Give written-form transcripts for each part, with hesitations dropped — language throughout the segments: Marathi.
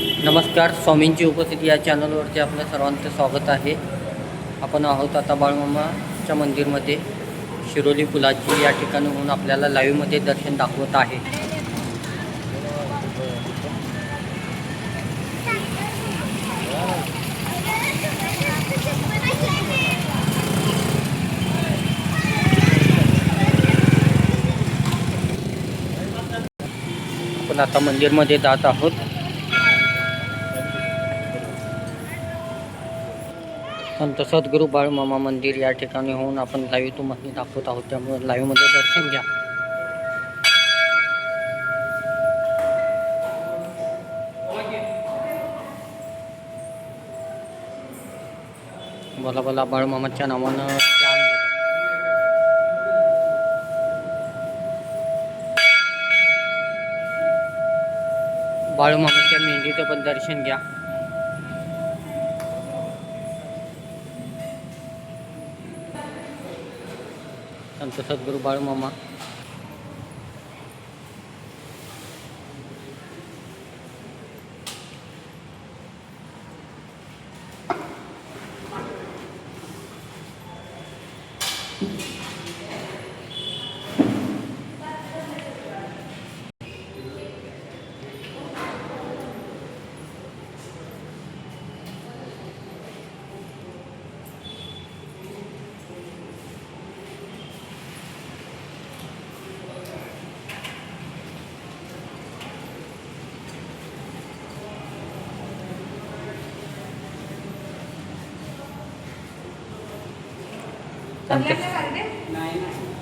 नमस्कार, स्वामींची उपस्थिती या चॅनलवरती आपलं सर्वांचं स्वागत आहे. आपण आहोत आता बाळूमामाच्या मंदिरमध्ये. शिरोली पुलाची या ठिकाणाहून आपल्याला लाईव्हमध्ये दर्शन दाखवत आहे. आपण आता मंदिरमध्ये जात आहोत. संत सद्गुरू बाळूमामा मंदिर या ठिकाणी होऊन आपण लाईव्ह तुम्हाला दाखवत आहोत, त्यामुळे लाईव्हमध्ये दर्शन घ्या. बोला बोला बाळूमामाच्या नावानं बाळूमामाच्या मेंढीचं पण दर्शन घ्या. संत सद्गुरू बाळूमामा.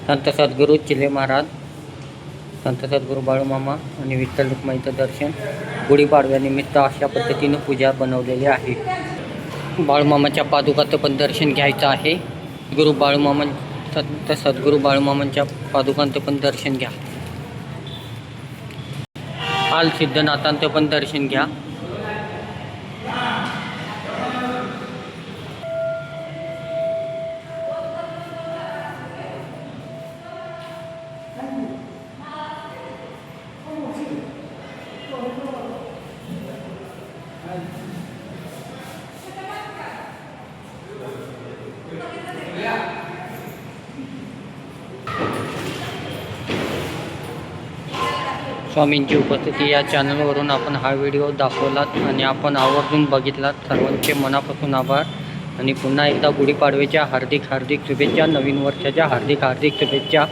संत सद्गुरू चिले महाराज, संत सद्गुरू बाळूमामा आणि विठ्ठल रुक्माईचं दर्शन गुढीपाडव्यानिमित्त अशा पद्धतीनं पूजा बनवलेली आहे. बाळूमामाच्या पादुकाचं पण दर्शन घ्यायचं आहे. गुरु बाळूमामा, संत सद्गुरू बाळूमामांच्या पादुकांचं पण दर्शन घ्या. आल सिद्धनाथांचं पण दर्शन घ्या. स्वामींची उपस्थिती या चॅनलवरून आपण हा व्हिडिओ दाखवलात आणि आपण आवर्जून बघितलात. सर्वांचे मनापासून आभार आणि पुन्हा एकदा गुढीपाडव्याच्या हार्दिक शुभेच्छा. नवीन वर्षाच्या हार्दिक शुभेच्छा.